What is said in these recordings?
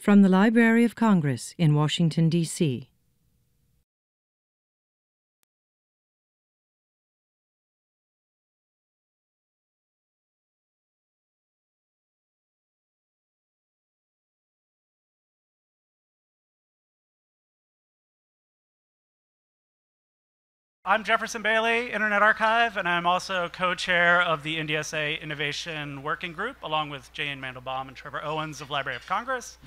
From the Library of Congress in Washington, D.C. I'm Jefferson Bailey, Internet Archive, and I'm also co-chair of the NDSA Innovation Working Group, along with Jane Mandelbaum and Trevor Owens of Library of Congress.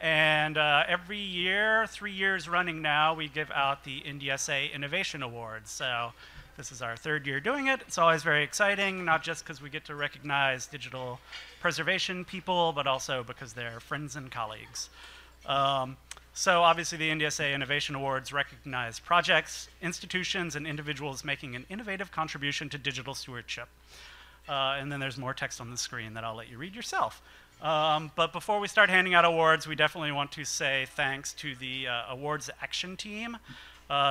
And every year, 3 years running now, we give out the NDSA Innovation Awards. So this is our third year doing it. It's always very exciting, not just because we get to recognize digital preservation people, but also because they're friends and colleagues. So obviously the NDSA Innovation Awards recognize projects, institutions, and individuals making an innovative contribution to digital stewardship. And then there's more text on the screen that I'll let you read yourself. But before we start handing out awards, we definitely want to say thanks to the awards action team.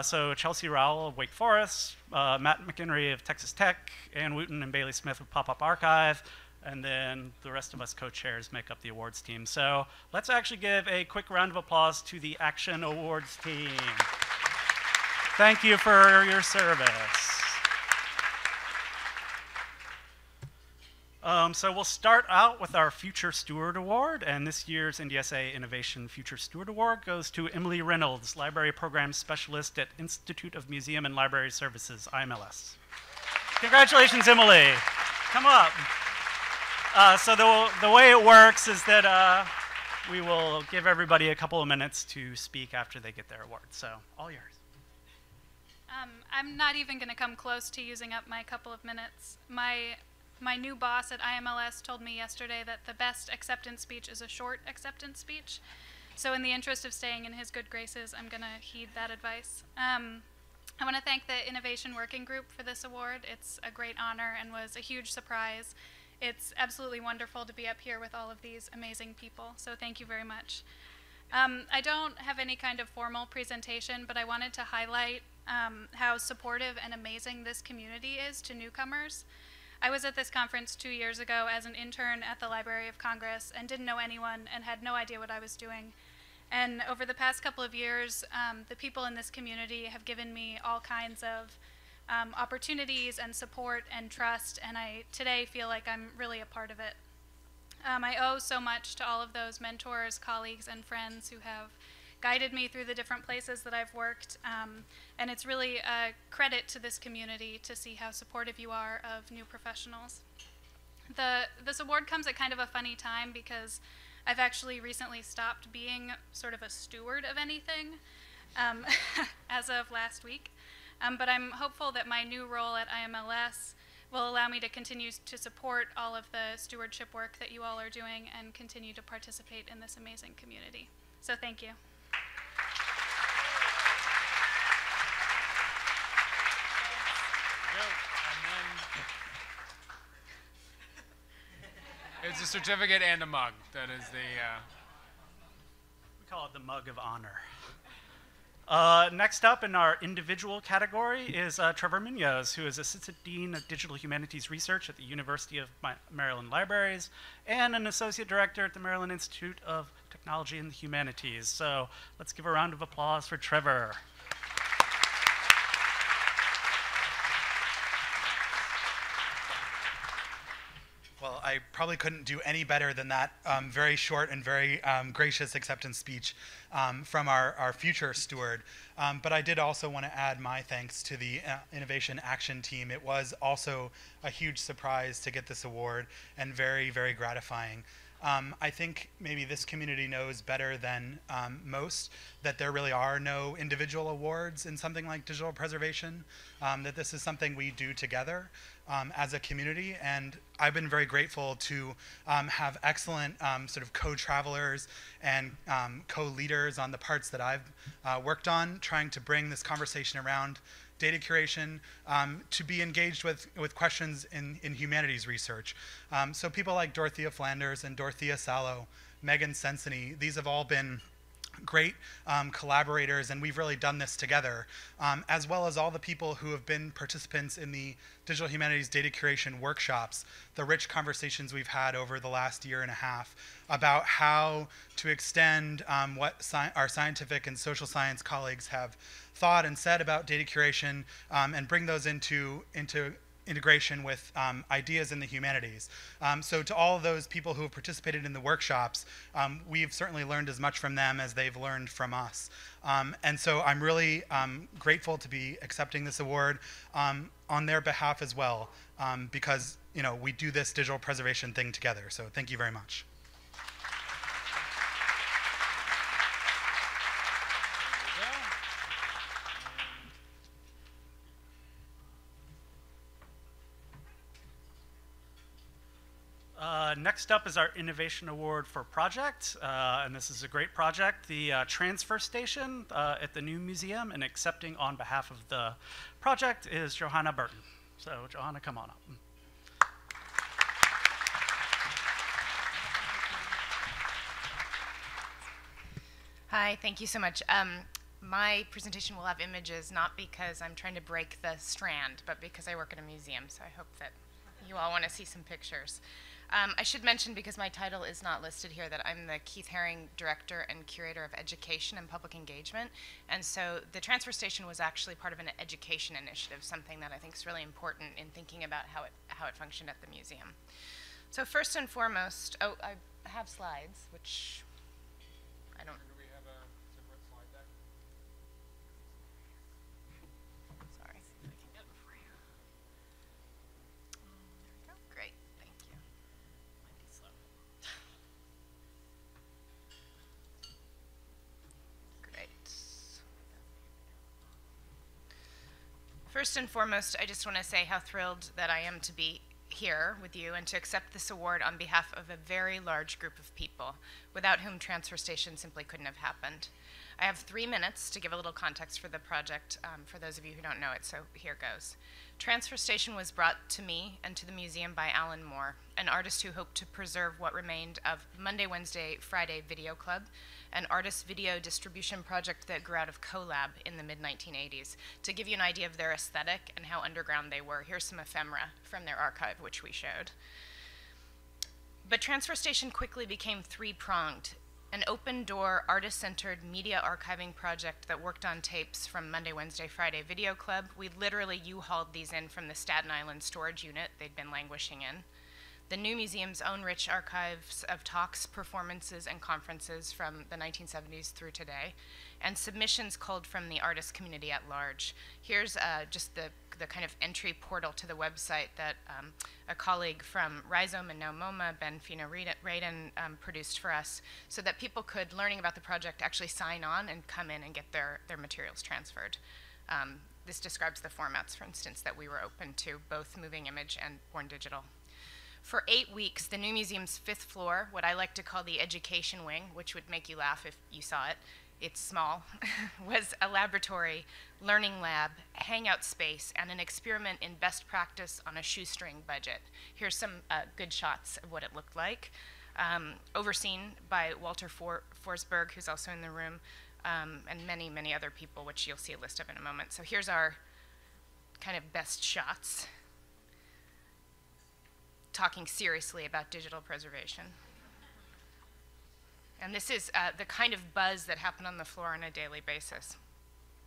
So Chelsea Rowell of Wake Forest, Matt McHenry of Texas Tech, Ann Wooten and Bailey Smith of Pop-Up Archive, and then the rest of us co-chairs make up the awards team. So let's actually give a quick round of applause to the Action Awards team. Thank you for your service. So we'll start out with our Future Steward Award, and this year's NDSA Innovation Future Steward Award goes to Emily Reynolds, Library Program Specialist at Institute of Museum and Library Services, IMLS. Congratulations, Emily. Come up. So the way it works is that we will give everybody a couple of minutes to speak after they get their award. So all yours. I'm not even going to come close to using up my couple of minutes. My new boss at IMLS told me yesterday that the best acceptance speech is a short acceptance speech. So in the interest of staying in his good graces, I'm going to heed that advice. I want to thank the Innovation Working Group for this award. It's a great honor and was a huge surprise. It's absolutely wonderful to be up here with all of these amazing people, so thank you very much. I don't have any kind of formal presentation, but I wanted to highlight how supportive and amazing this community is to newcomers. I was at this conference 2 years ago as an intern at the Library of Congress and didn't know anyone and had no idea what I was doing. And over the past couple of years, the people in this community have given me all kinds of opportunities and support and trust, and I today feel like I'm really a part of it. I owe so much to all of those mentors, colleagues, and friends who have guided me through the different places that I've worked, and it's really a credit to this community to see how supportive you are of new professionals. This award comes at kind of a funny time because I've actually recently stopped being sort of a steward of anything as of last week. But I'm hopeful that my new role at IMLS will allow me to continue to support all of the stewardship work that you all are doing and continue to participate in this amazing community. So thank you. It's a certificate and a mug. That is the... We call it the Mug of Honor. Next up in our individual category is Trevor Munoz, who is Assistant Dean of Digital Humanities Research at the University of Maryland Libraries and an Associate Director at the Maryland Institute of Technology and the Humanities. So let's give a round of applause for Trevor. Well, I probably couldn't do any better than that very short and very gracious acceptance speech from our future steward. But I did also want to add my thanks to the Innovation Action team. It was also a huge surprise to get this award and very, very gratifying. I think maybe this community knows better than most that there really are no individual awards in something like digital preservation, that this is something we do together as a community. And I've been very grateful to have excellent sort of co-travelers and co-leaders on the parts that I've worked on, trying to bring this conversation around data curation, to be engaged with questions in humanities research. So people like Dorothea Flanders and Dorothea Salo, Megan Sensony, these have all been great collaborators, and we've really done this together, as well as all the people who have been participants in the Digital Humanities Data Curation workshops, the rich conversations we've had over the last year and a half about how to extend what our scientific and social science colleagues have thought and said about data curation, and bring those into integration with ideas in the humanities. So to all of those people who have participated in the workshops, we've certainly learned as much from them as they've learned from us. And so I'm really grateful to be accepting this award on their behalf as well, because we do this digital preservation thing together. So thank you very much. Next up is our Innovation Award for Project, and this is a great project, the Transfer Station at the new museum, and accepting on behalf of the project is Johanna Burton. So Johanna, come on up. Hi, thank you so much. My presentation will have images, not because I'm trying to break the strand, but because I work at a museum, so I hope that you all want to see some pictures. I should mention, because my title is not listed here, that I'm the Keith Haring Director and Curator of Education and Public Engagement. And so the transfer station was actually part of an education initiative, something that I think is really important in thinking about how it functioned at the museum. So first and foremost, I have slides, which I don't. Do we have a separate slide deck? Sorry, see if I can get it for you. There we go. Great, thank you. Might be slow. Great. First and foremost, I just want to say how thrilled that I am to be here with you and to accept this award on behalf of a very large group of people without whom Transfer Station simply couldn't have happened. I have 3 minutes to give a little context for the project for those of you who don't know it, so here goes. Transfer Station was brought to me and to the museum by Alan Moore, an artist who hoped to preserve what remained of Monday, Wednesday, Friday Video Club, an artist video distribution project that grew out of CoLab in the mid-1980s. To give you an idea of their aesthetic and how underground they were, here's some ephemera from their archive, which we showed. But Transfer Station quickly became three-pronged, an open-door, artist-centered media archiving project that worked on tapes from Monday, Wednesday, Friday Video Club. We literally U-hauled these in from the Staten Island storage unit they'd been languishing in. The new museum's own rich archives of talks, performances, and conferences from the 1970s through today, and submissions culled from the artist community at large. Here's just the kind of entry portal to the website that a colleague from Rhizome and now MoMA, Ben Fino-Radin, produced for us, so that people could, learning about the project, actually sign on and come in and get their materials transferred. This describes the formats, for instance, that we were open to, both moving image and born digital. For 8 weeks, the new museum's 5th floor, what I like to call the education wing, which would make you laugh if you saw it, it's small, was a laboratory, learning lab, hangout space, and an experiment in best practice on a shoestring budget. Here's some good shots of what it looked like. Overseen by Walter Forsberg, who's also in the room, and many, many other people, which you'll see a list of in a moment. So here's our kind of best shots, talking seriously about digital preservation. And this is the kind of buzz that happened on the floor on a daily basis.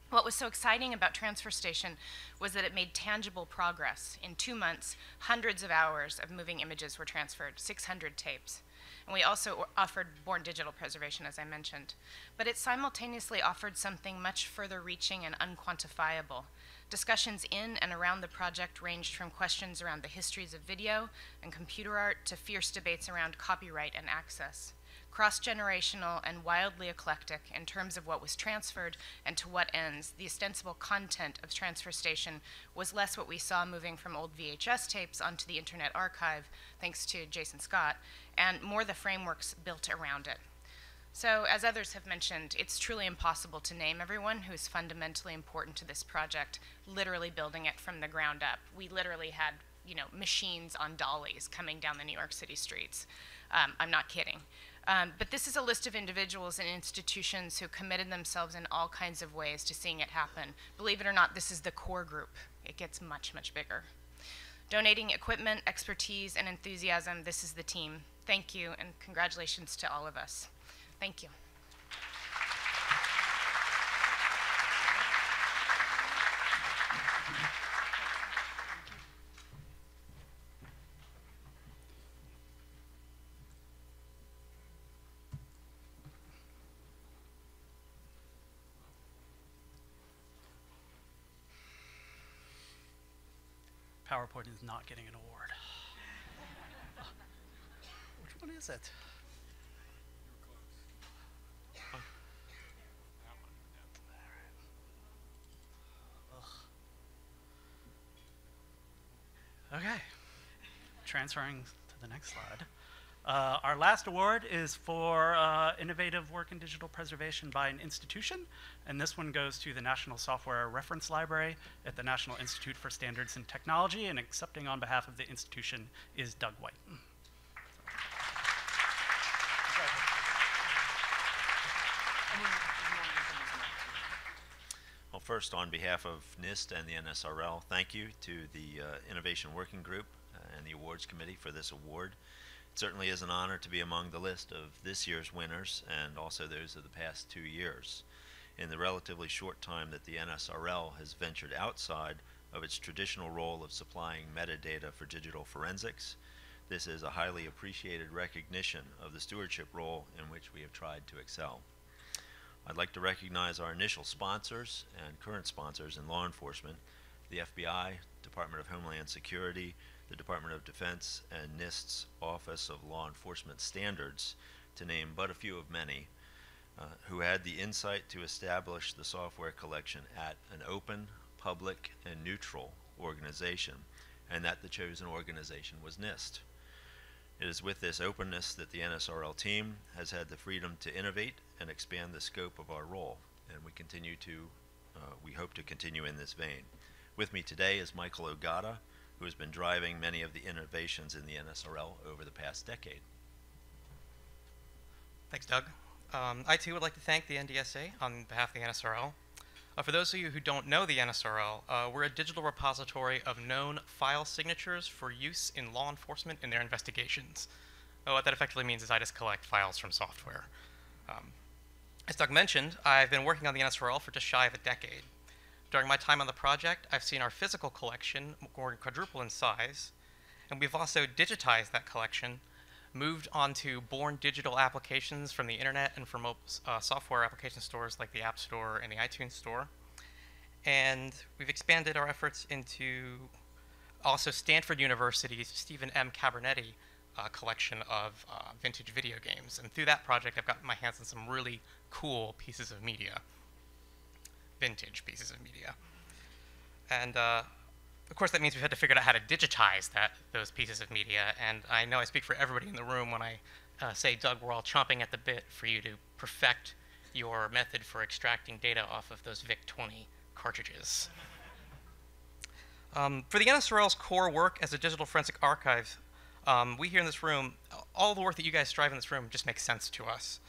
What was so exciting about Transfer Station was that it made tangible progress. In 2 months, hundreds of hours of moving images were transferred, 600 tapes. And we also offered born digital preservation, as I mentioned. But it simultaneously offered something much further reaching and unquantifiable. Discussions in and around the project ranged from questions around the histories of video and computer art to fierce debates around copyright and access. Cross-generational and wildly eclectic in terms of what was transferred and to what ends, the ostensible content of Transfer Station was less what we saw moving from old VHS tapes onto the Internet Archive, thanks to Jason Scott, and more the frameworks built around it. So, as others have mentioned, it's truly impossible to name everyone who's fundamentally important to this project, literally building it from the ground up. We literally had, machines on dollies coming down the New York City streets. I'm not kidding. But this is a list of individuals and institutions who committed themselves in all kinds of ways to seeing it happen. Believe it or not, this is the core group. It gets much, much bigger. Donating equipment, expertise, and enthusiasm, this is the team. Thank you, and congratulations to all of us. Thank you. PowerPoint is not getting an award. Which one is it? Okay, transferring to the next slide. Our last award is for innovative work in digital preservation by an institution, and this one goes to the National Software Reference Library at the National Institute for Standards and Technology, and accepting on behalf of the institution is Doug White. Well, first, on behalf of NIST and the NSRL, thank you to the Innovation Working Group and the Awards Committee for this award. It certainly is an honor to be among the list of this year's winners and also those of the past 2 years. In the relatively short time that the NSRL has ventured outside of its traditional role of supplying metadata for digital forensics, this is a highly appreciated recognition of the stewardship role in which we have tried to excel. I'd like to recognize our initial sponsors and current sponsors in law enforcement, the FBI, Department of Homeland Security, the Department of Defense, and NIST's Office of Law Enforcement Standards, to name but a few of many, who had the insight to establish the software collection at an open, public, and neutral organization, and that the chosen organization was NIST. It is with this openness that the NSRL team has had the freedom to innovate and expand the scope of our role, and we hope to continue in this vein. With me today is Michael Ogata, who has been driving many of the innovations in the NSRL over the past decade. Thanks, Doug. I too would like to thank the NDSA on behalf of the NSRL. For those of you who don't know the NSRL, we're a digital repository of known file signatures for use in law enforcement in their investigations. What that effectively means is I just collect files from software. As Doug mentioned, I've been working on the NSRL for just shy of a decade. During my time on the project, I've seen our physical collection more than quadruple in size, and we've also digitized that collection, moved onto born digital applications from the internet and from software application stores like the App Store and the iTunes Store. And we've expanded our efforts into also Stanford University's Stephen M. Cabernetti collection of vintage video games. And through that project, I've gotten my hands on some really cool pieces of media. Vintage pieces of media. And of course that means we've had to figure out how to digitize those pieces of media, and I know I speak for everybody in the room when I say, Doug, we're all chomping at the bit for you to perfect your method for extracting data off of those VIC-20 cartridges. For the NSRL's core work as a digital forensic archive, we here in this room, all the work that you guys strive in this room just makes sense to us.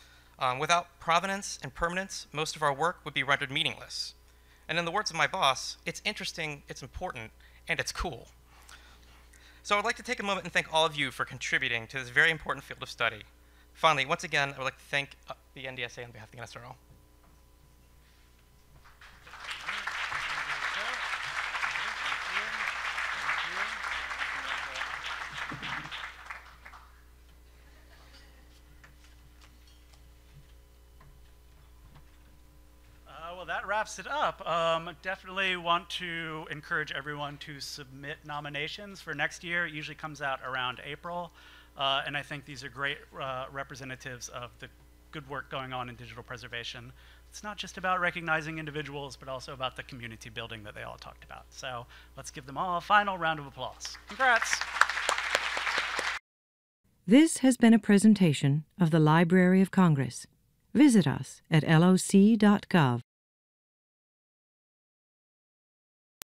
Without provenance and permanence, most of our work would be rendered meaningless. And in the words of my boss, it's interesting, it's important, and it's cool. So I'd like to take a moment and thank all of you for contributing to this very important field of study. Finally, once again, I would like to thank the NDSA on behalf of the NSRL. That wraps it up. Definitely want to encourage everyone to submit nominations for next year. It usually comes out around April, and I think these are great representatives of the good work going on in digital preservation. It's not just about recognizing individuals, but also about the community building that they all talked about. So let's give them all a final round of applause. Congrats. This has been a presentation of the Library of Congress. Visit us at loc.gov.